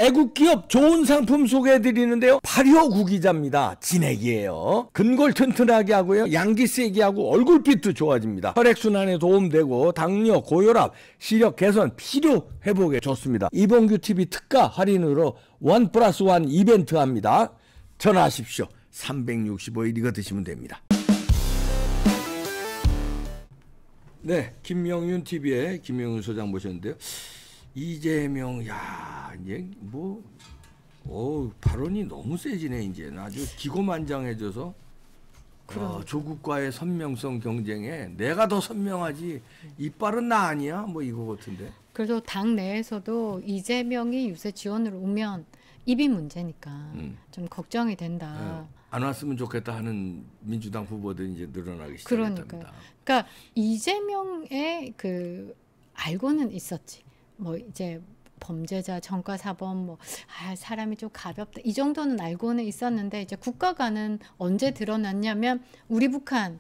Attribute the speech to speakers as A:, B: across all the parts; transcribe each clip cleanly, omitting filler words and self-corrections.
A: 애국 기업 좋은 상품 소개해드리는데요. 발효 구기자입니다. 진액이에요. 근골 튼튼하게 하고요. 양기 세게 하고 얼굴빛도 좋아집니다. 혈액순환에 도움되고 당뇨, 고혈압, 시력 개선, 피로 회복에 좋습니다. 이봉규 TV 특가 할인으로 1+1 이벤트 합니다. 전화하십시오. 365일 이거 드시면 됩니다. 네, 김명윤 TV의 김명윤 소장 모셨는데요. 이재명, 야, 이제 뭐, 발언이 너무 세지네, 이제. 아주 기고만장해져서, 조국과의 선명성 경쟁에 내가 더 선명하지, 이빨은 나 아니야? 뭐 이거 같은데.
B: 그래서 당 내에서도 이재명이 유세 지원으로 오면 입이 문제니까 좀 걱정이 된다.
A: 안 왔으면 좋겠다 하는 민주당 후보들이 이제 늘어나기 시작했답니다.
B: 그러니까 이재명의 그 알고는 있었지. 뭐 이제 범죄자, 전과사범, 뭐 사람이 좀 가볍다 이 정도는 알고는 있었는데 이제 국가관은 언제 드러났냐면 우리 북한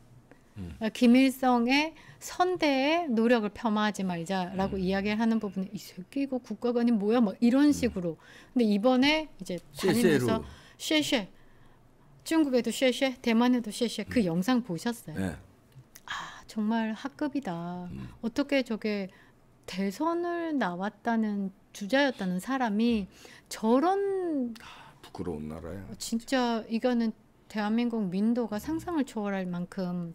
B: 김일성의 선대에 노력을 폄하하지 말자라고 이야기를 하는 부분에 이 새끼 이거 국가관이 뭐야 막 이런 식으로. 근데 이번에 이제 다니면서 쉐쉐 중국에도 쉐쉐 대만에도 쉐쉐 그 영상 보셨어요?
A: 네.
B: 아 정말 학급이다. 어떻게 저게 대선을 나왔다는 주자였다는 사람이 저런
A: 부끄러운 나라야.
B: 진짜 이거는 대한민국 민도가 상상을 초월할 만큼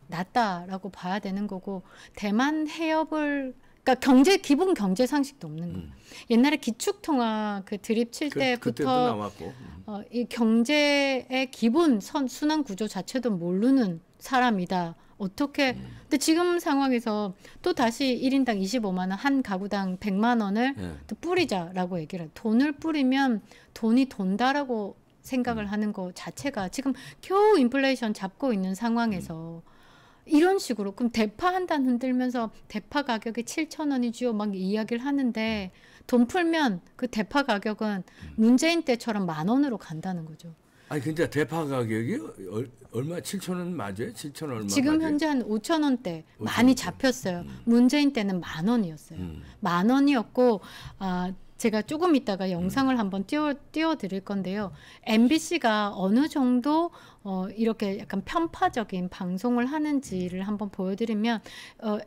B: 낮다라고 봐야 되는 거고 대만 해협을 그러니까 기본 경제 상식도 없는 거예요. 옛날에 기축통화 그 드립 칠 때부터 이 경제의 기본 순환 구조 자체도 모르는 사람이다. 어떻게 근데 지금 상황에서 또 다시 1인당 25만 원, 한 가구당 100만 원을 또 뿌리자라고 얘기를 해요. 돈을 뿌리면 돈이 돈다라고 생각을 하는 거 자체가 지금 겨우 인플레이션 잡고 있는 상황에서 이런 식으로 그럼 대파 한 단 흔들면서 대파 가격이 7,000원이지요 막 이야기를 하는데 돈 풀면 그 대파 가격은 문재인 때처럼 10,000원으로 간다는 거죠.
A: 아니 근데 대파 가격이 얼마 7,000원 맞아요? 7,000원 얼마?
B: 지금
A: 맞아요?
B: 현재 한 5,000원대 많이 잡혔어요. 문재인 때는 10,000원이었어요. 10,000원이었고 제가 조금 있다가 영상을 한번 띄워드릴 건데요. MBC가 어느 정도 이렇게 약간 편파적인 방송을 하는지를 한번 보여드리면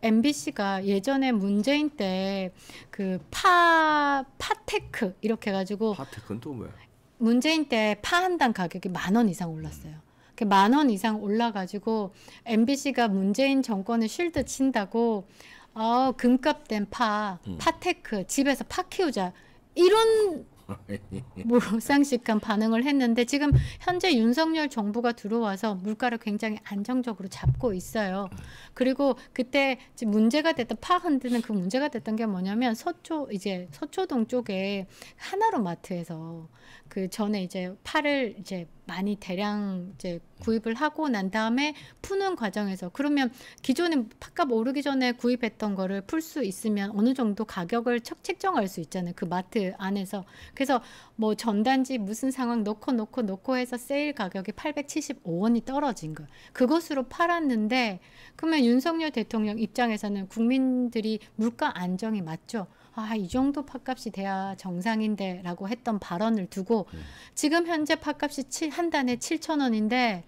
B: MBC가 예전에 문재인 때 그 파테크 이렇게 해가지고
A: 파테크는 또 뭐야? 문재인
B: 때 파 한 단 가격이 10,000원 이상 올랐어요. 10,000원 이상 올라가지고 MBC가 문재인 정권을 쉴드 친다고 금값 된 파테크 집에서 파 키우자 이런 몰상식한 반응을 했는데 지금 현재 윤석열 정부가 들어와서 물가를 굉장히 안정적으로 잡고 있어요. 그리고 그때 문제가 됐던 파 흔드는 그 문제가 됐던 게 뭐냐면 서초동 쪽에 하나로마트에서 그 전에 이제 파를 이제 많이 대량 이제 구입을 하고 난 다음에 푸는 과정에서 그러면 기존에 팥값 오르기 전에 구입했던 거를 풀 수 있으면 어느 정도 가격을 책정할 수 있잖아요. 그 마트 안에서. 그래서 뭐 전단지 무슨 상황 놓고 해서 세일 가격이 875원이 떨어진 거예요. 그것으로 팔았는데 그러면 윤석열 대통령 입장에서는 국민들이 물가 안정이 맞죠. 이 정도 팥값이 돼야 정상인데 라고 했던 발언을 두고 지금 현재 팥값이 한 단에 7,000원인데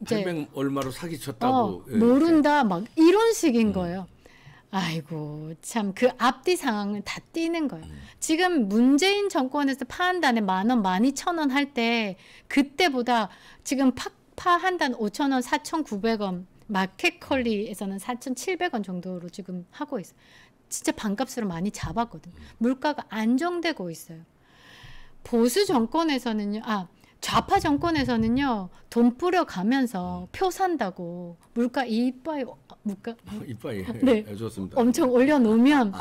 A: 이제 800 얼마로 사기쳤다고
B: 모른다 막 이런 식인 거예요. 아이고 참 그 앞뒤 상황을 다 띄는 거예요. 지금 문재인 정권에서 파 한 단에 10,000원, 12,000원 할 때 그때보다 지금 파 한 단 5,000원, 4,900원 마켓컬리에서는 4,700원 정도로 지금 하고 있어요. 진짜 반값으로 많이 잡았거든. 물가가 안정되고 있어요. 보수 정권에서는요, 좌파 정권에서는요, 돈 뿌려가면서 표 산다고 물가 이빠이
A: 네, 좋습니다.
B: 엄청 올려놓으면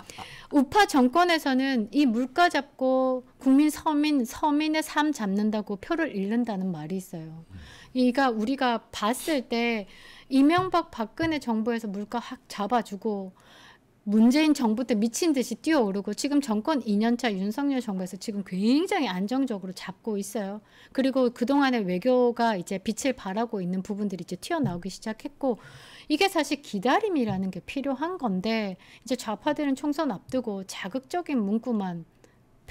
B: 우파 정권에서는 이 물가 잡고 국민 서민의 삶 잡는다고 표를 잃는다는 말이 있어요. 그러니까 우리가 봤을 때 이명박 박근혜 정부에서 물가 확 잡아주고 문재인 정부 때 미친 듯이 뛰어오르고 지금 정권 2년차 윤석열 정부에서 지금 굉장히 안정적으로 잡고 있어요. 그리고 그동안의 외교가 이제 빛을 발하고 있는 부분들이 이제 튀어나오기 시작했고 이게 사실 기다림이라는 게 필요한 건데 이제 좌파들은 총선 앞두고 자극적인 문구만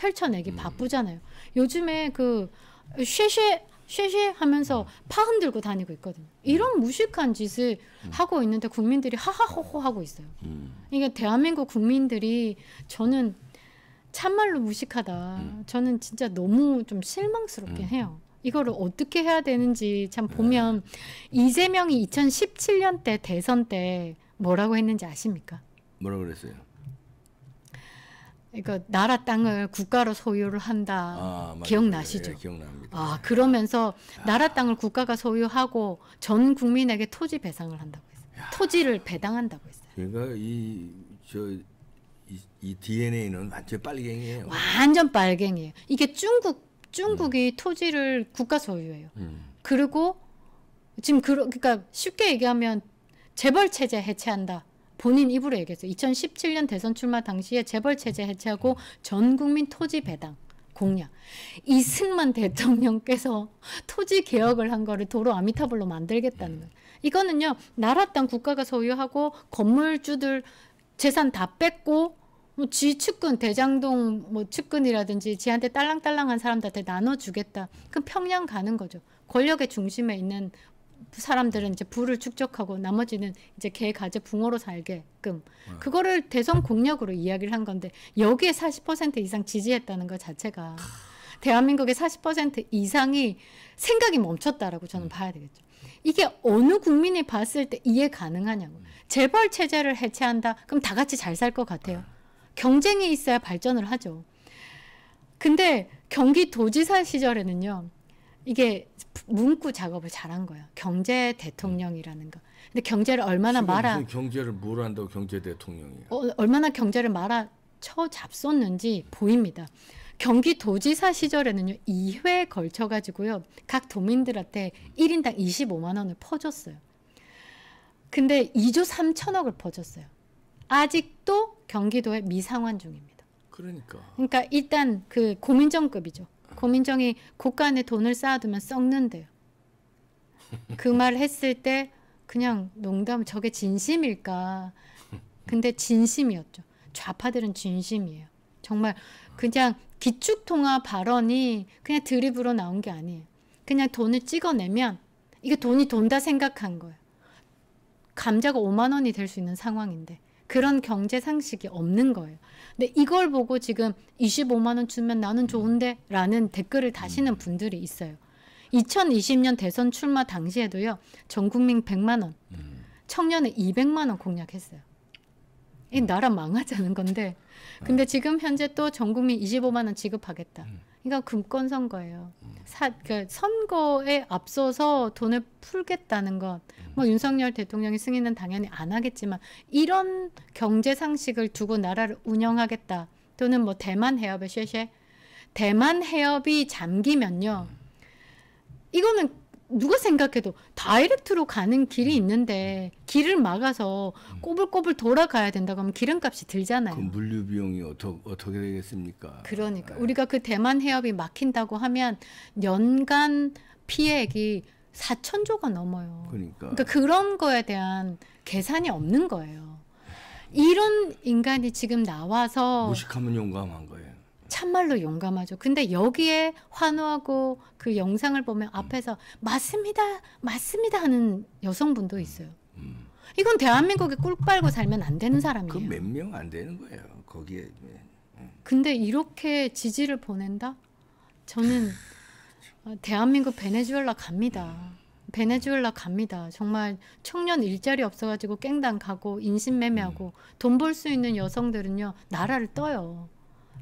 B: 펼쳐내기 바쁘잖아요. 요즘에 그 쉐쉐 하면서 파 흔들고 다니고 있거든요. 이런 무식한 짓을 하고 있는데 국민들이 하하호호 하고 있어요. 이게 대한민국 국민들이 저는 참말로 무식하다. 저는 진짜 너무 좀 실망스럽긴 해요. 이거를 어떻게 해야 되는지 참 보면 이재명이 2017년 때 대선 때 뭐라고 했는지 아십니까?
A: 뭐라고 그랬어요?
B: 이거 나라 땅을 국가로 소유를 한다. 기억나시죠?
A: 예, 기억납니다.
B: 아, 그러면서 나라 땅을 국가가 소유하고 전 국민에게 토지 배상을 한다고 했어요. 토지를 배당한다고 했어요.
A: 그러니까 이 DNA는 완전 빨갱이에요.
B: 완전 빨갱이에요. 이게 중국이 토지를 국가 소유해요. 그리고 지금 그러니까 쉽게 얘기하면 재벌 체제 해체한다. 본인 입으로 얘기했어요. 2017년 대선 출마 당시에 재벌 체제 해체하고 전 국민 토지 배당 공약. 이승만 대통령께서 토지 개혁을 한 거를 도로 아미타불로 만들겠다는 거예요. 이거는요. 나라 땅 국가가 소유하고 건물주들 재산 다 뺏고 뭐 지 측근 대장동 뭐 측근이라든지 지한테 딸랑딸랑한 사람들한테 나눠주겠다. 그럼 평양 가는 거죠. 권력의 중심에 있는 사람들은 이제 부를 축적하고 나머지는 이제 개 가재 붕어로 살게끔 그거를 대선 공약으로 이야기를 한 건데 여기에 40% 이상 지지했다는 것 자체가 대한민국의 40% 이상이 생각이 멈췄다라고 저는 봐야 되겠죠. 이게 어느 국민이 봤을 때 이해 가능하냐고. 재벌 체제를 해체한다. 그럼 다 같이 잘 살 것 같아요. 경쟁이 있어야 발전을 하죠. 근데 경기도지사 시절에는요. 이게 문구 작업을 잘한 거예요. 경제 대통령이라는 거. 근데 경제를 얼마나
A: 무슨 경제를 뭘 한다고 경제 대통령이야.
B: 얼마나 경제를 쳐 잡섰는지 보입니다. 경기도지사 시절에는요. 2회에 걸쳐 가지고요. 각 도민들한테 1인당 25만 원을 퍼줬어요. 근데 2조 3천억을 퍼줬어요. 아직도 경기도에 미상환 중입니다. 그러니까 일단 그 고민정급이죠. 고민정이 고간에 돈을 쌓아두면 썩는데요. 그 말 했을 때 그냥 농담 저게 진심일까? 근데 진심이었죠. 좌파들은 진심이에요. 정말 그냥 기축통화 발언이 그냥 드립으로 나온 게 아니에요. 그냥 돈을 찍어내면 이게 돈이 돈다 생각한 거예요. 감자가 5만 원이 될 수 있는 상황인데 그런 경제 상식이 없는 거예요. 근데 이걸 보고 지금 25만 원 주면 나는 좋은데 라는 댓글을 다시는 분들이 있어요. 2020년 대선 출마 당시에도요. 전 국민 100만 원, 청년에 200만 원 공약했어요. 이 나라 망하자는 건데 근데 지금 현재 또 전 국민 25만 원 지급하겠다. 이거 금권 선거예요. 그 선거에 앞서서 돈을 풀겠다는 것. 뭐 윤석열 대통령이 승인은 당연히 안 하겠지만 이런 경제 상식을 두고 나라를 운영하겠다. 또는 뭐 대만 해협의 쉐쉐. 대만 해협이 잠기면요. 이거는 누가 생각해도 다이렉트로 가는 길이 있는데 길을 막아서 꼬불꼬불 돌아가야 된다고 하면 기름값이 들잖아요.
A: 그 물류 비용이 어떻게 되겠습니까?
B: 그러니까 우리가 그 대만 해협이 막힌다고 하면 연간 피해액이 4천조가 넘어요. 그러니까 그런 거에 대한 계산이 없는 거예요. 이런 인간이 지금 나와서
A: 무식하면 용감한 거예요.
B: 참말로 용감하죠. 근데 여기에 환호하고 그 영상을 보면 앞에서 맞습니다, 맞습니다 하는 여성분도 있어요. 이건 대한민국에 꿀 빨고 살면 안 되는 사람이에요.
A: 그 몇 명 안 되는 거예요. 거기에.
B: 근데 이렇게 지지를 보낸다? 저는 대한민국 베네수엘라 갑니다. 베네수엘라 갑니다. 정말 청년 일자리 없어가지고 깽당 가고 인신매매하고 돈 벌 수 있는 여성들은요. 나라를 떠요.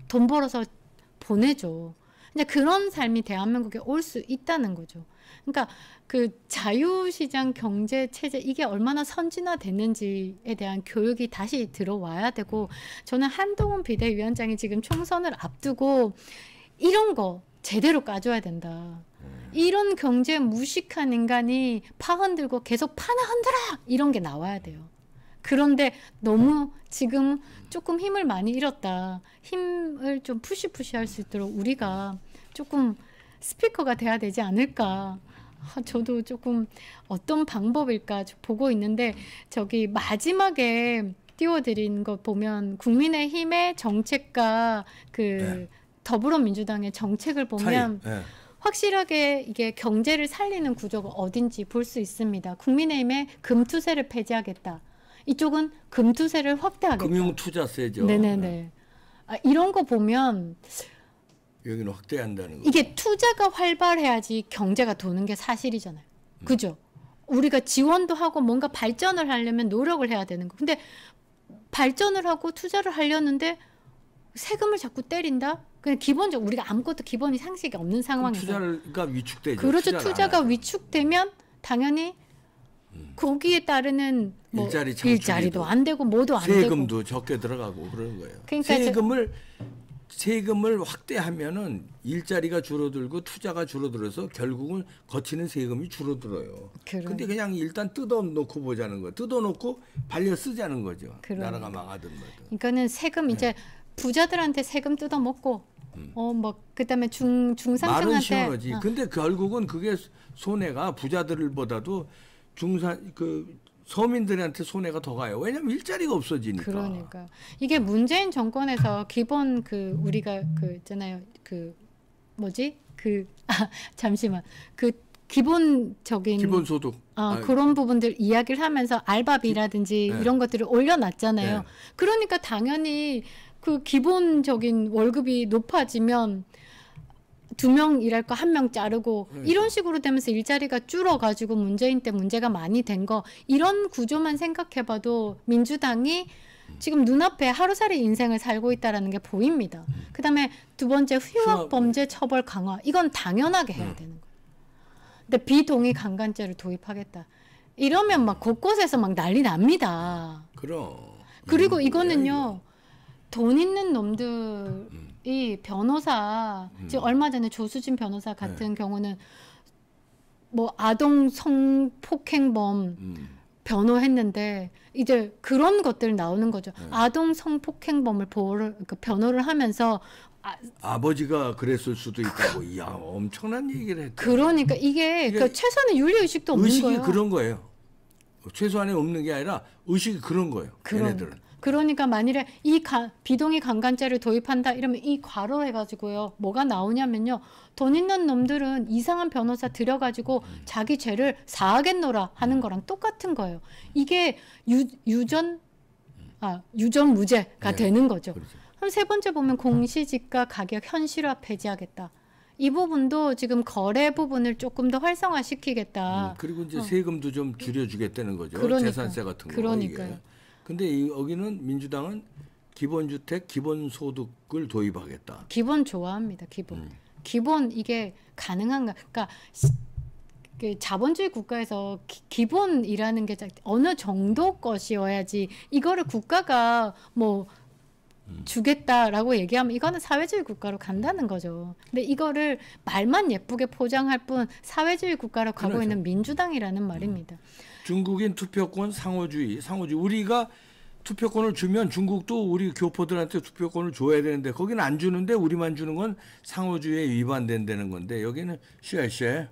B: 돈 벌어서 보내줘. 근데 그런 삶이 대한민국에 올 수 있다는 거죠. 그러니까 그 자유시장 경제 체제 이게 얼마나 선진화됐는지에 대한 교육이 다시 들어와야 되고 저는 한동훈 비대위원장이 지금 총선을 앞두고 이런 거 제대로 까줘야 된다. 이런 경제 무식한 인간이 파 흔들고 계속 파나 흔들어 이런 게 나와야 돼요. 그런데 너무 지금 조금 힘을 많이 잃었다. 힘을 좀 푸시할 수 있도록 우리가 조금 스피커가 돼야 되지 않을까. 저도 조금 어떤 방법일까 보고 있는데 저기 마지막에 띄워드린 거 보면 국민의힘의 정책과 그 더불어민주당의 정책을 보면
A: 차이. 예.
B: 확실하게 이게 경제를 살리는 구조가 어딘지 볼 수 있습니다. 국민의힘의 금투세를 폐지하겠다. 이쪽은 금투세를 확대하겠다.
A: 금융투자세죠.
B: 네네네. 이런 거 보면
A: 여기는 확대한다는 거.
B: 이게 투자가 활발해야지 경제가 도는 게 사실이잖아요. 그죠? 우리가 지원도 하고 뭔가 발전을 하려면 노력을 해야 되는 거. 근데 발전을 하고 투자를 하려는데 세금을 자꾸 때린다? 그냥 기본적으로 우리가 아무것도 기본이 상식이 없는 상황에서
A: 투자가 위축되죠.
B: 그렇죠. 투자가 위축되면 당연히 거기에 따르는 뭐 일자리도 안 되고 뭐도 안 되고
A: 세금도 적게 들어가고 그러는 거예요.
B: 그러니까
A: 세금을 확대하면은 일자리가 줄어들고 투자가 줄어들어서 결국은 거치는 세금이 줄어들어요. 근데 그냥 일단 뜯어놓고 보자는 거예요. 뜯어놓고 발려 쓰자는 거죠. 나라가 망하든 뭐든.
B: 그러니까는 세금 이제 부자들한테 세금 뜯어먹고 뭐 그다음에 중산층한테
A: 말은 쉬운 거지. 근데 결국은 그게 손해가 부자들보다도 서민들한테 손해가 더 가요. 왜냐하면 일자리가 없어지니까.
B: 그러니까 이게 문재인 정권에서 기본 우리가 있잖아요. 잠시만 기본적인
A: 기본소득
B: 그런 부분들 이야기를 하면서 알바비라든지 이런 것들을 올려놨잖아요. 그러니까 당연히 그 기본적인 월급이 높아지면 2명 일할 거 1명 자르고 이런 식으로 되면서 일자리가 줄어가지고 문재인 때 문제가 많이 된 거 이런 구조만 생각해봐도 민주당이 지금 눈앞에 하루살이 인생을 살고 있다는 게 보입니다. 그다음에 두 번째 흉악범죄 처벌 강화 이건 당연하게 해야 되는 거예요. 근데 비동의 강간죄를 도입하겠다. 이러면 막 곳곳에서 막 난리 납니다. 그리고 이거는요. 돈 있는 놈들이 변호사 지금 얼마 전에 조수진 변호사 같은 경우는 뭐 아동 성폭행범 변호했는데 이제 그런 것들 나오는 거죠. 아동 성폭행범을 변호를 하면서
A: 아버지가 그랬을 수도 있다고. 이야 엄청난 얘기를 했다.
B: 그러니까 이게 최소한의 윤리의식도 없는
A: 의식이
B: 거예요.
A: 그런 거예요. 최소한의 없는 게 아니라 의식이 그런 거예요. 얘네들은.
B: 그러니까 만일에 비동의 강간죄를 도입한다 이러면 이 과로 해가지고요 뭐가 나오냐면요 돈 있는 놈들은 이상한 변호사 들여가지고 자기 죄를 사하겠노라 하는 거랑 똑같은 거예요. 이게 유전 무죄가 되는 거죠.
A: 그렇죠.
B: 그럼 세 번째 보면 공시지가 가격 현실화 폐지하겠다. 이 부분도 지금 거래 부분을 조금 더 활성화시키겠다.
A: 그리고 이제 세금도 좀 줄여주겠다는 거죠. 재산세 같은 거.
B: 그러니까요.
A: 근데 여기는 민주당은 기본주택, 기본소득을 도입하겠다.
B: 기본 좋아합니다. 기본 이게 가능한가? 그러니까 자본주의 국가에서 기본이라는 게 어느 정도 것이어야지 이거를 국가가 뭐 주겠다라고 얘기하면 이거는 사회주의 국가로 간다는 거죠. 근데 이거를 말만 예쁘게 포장할 뿐 사회주의 국가로 가고 있는 민주당이라는 말입니다.
A: 중국인 투표권 상호주의. 우리가 투표권을 주면 중국도 우리 교포들한테 투표권을 줘야 되는데 거기는 안 주는데 우리만 주는 건 상호주의에 위반된다는 건데 여기는 쉐쉐.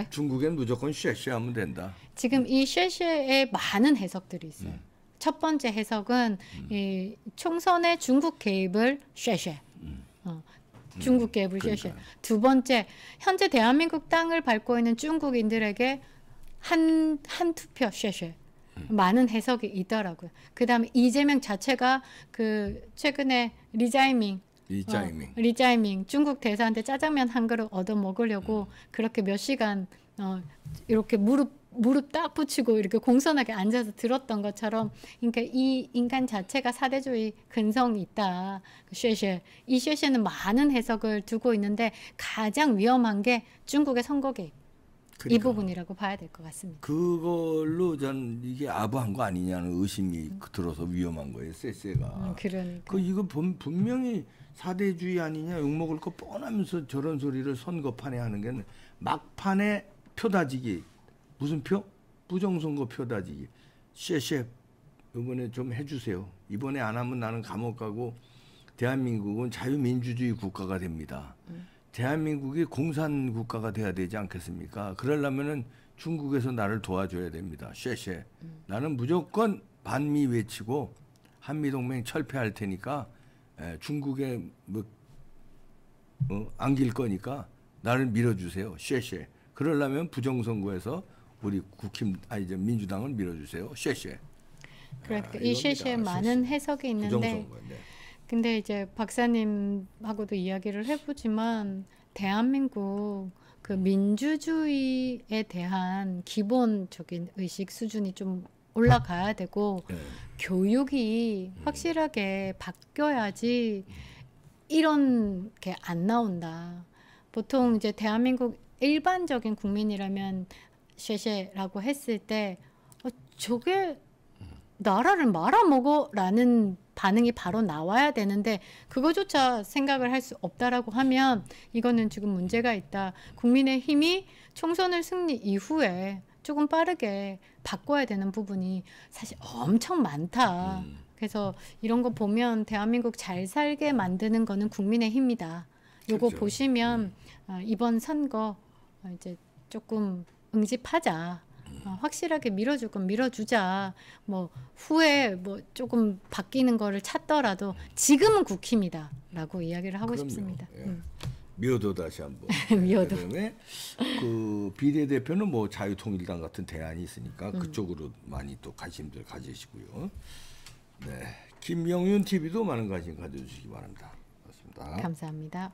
A: 중국엔 무조건 쉐쉐 하면 된다.
B: 지금 이 쉐쉐에 많은 해석들이 있어요. 첫 번째 해석은 이 총선의 중국 개입을 쉐쉐. 중국 개입을 쉐쉐. 두 번째, 현재 대한민국 땅을 밟고 있는 중국인들에게 한 투표 쉐쉐. 많은 해석이 있더라고요. 그다음에 이재명 자체가 최근에 리자이밍 중국 대사한테 짜장면 한 그릇 얻어 먹으려고 그렇게 몇 시간 이렇게 무릎 딱 붙이고 이렇게 공손하게 앉아서 들었던 것처럼 그러니까 이 인간 자체가 사대주의 근성이 있다. 쉐쉐. 이 쉐쉐는 많은 해석을 두고 있는데 가장 위험한 게 중국의 선거 개입. 이 부분이라고 봐야 될 것 같습니다.
A: 그걸로 전 이게 아부한 거 아니냐는 의심이 들어서 위험한 거예요. 쎄쎄가.
B: 그러니까.
A: 이거 분명히 사대주의 아니냐 욕먹을 거 뻔하면서 저런 소리를 선거판에 하는 게 막판에 표 다지기. 무슨 표? 부정선거 표 다지기. 쉐쉐 이번에 좀 해주세요. 이번에 안 하면 나는 감옥 가고 대한민국은 자유민주주의 국가가 됩니다. 대한민국이 공산 국가가 돼야 되지 않겠습니까? 그러려면은 중국에서 나를 도와줘야 됩니다. 쉐쉐. 나는 무조건 반미 외치고 한미동맹 철폐할 테니까 중국의 뭐 안길 거니까 나를 밀어주세요. 쉐쉐. 그러려면 부정선거에서 우리 이제 민주당을 밀어주세요. 쉐쉐.
B: 그러니까 이 쉐쉐에 많은 해석이 있는데,
A: 부정선거. 네.
B: 근데 이제 박사님하고도 이야기를 해보지만 대한민국 그 민주주의에 대한 기본적인 의식 수준이 좀 올라가야 되고
A: 네.
B: 교육이 확실하게 바뀌어야지 이런 게 안 나온다. 보통 이제 대한민국 일반적인 국민이라면 쉐쉐라고 했을 때 저게 나라를 말아먹어라는 반응이 바로 나와야 되는데 그거조차 생각을 할 수 없다라고 하면 이거는 지금 문제가 있다. 국민의힘이 총선을 승리 이후에 조금 빠르게 바꿔야 되는 부분이 사실 엄청 많다. 그래서 이런 거 보면 대한민국 잘 살게 만드는 거는 국민의힘이다. 요거
A: 그렇죠.
B: 보시면 이번 선거 이제 조금 응집하자. 확실하게 밀어줄 건 밀어주자. 뭐 후에 뭐 조금 바뀌는 거를 찾더라도 지금은 국힘이다라고 이야기를 하고
A: 그럼요.
B: 싶습니다.
A: 예. 미워도 다시 한번.
B: 미워도.
A: 그다음에 그 비례대표는 뭐 자유통일당 같은 대안이 있으니까 그쪽으로 많이 또 관심들 가지시고요. 네, 김명윤 TV도 많은 관심 가져주시기 바랍니다. 고맙습니다.
B: 감사합니다.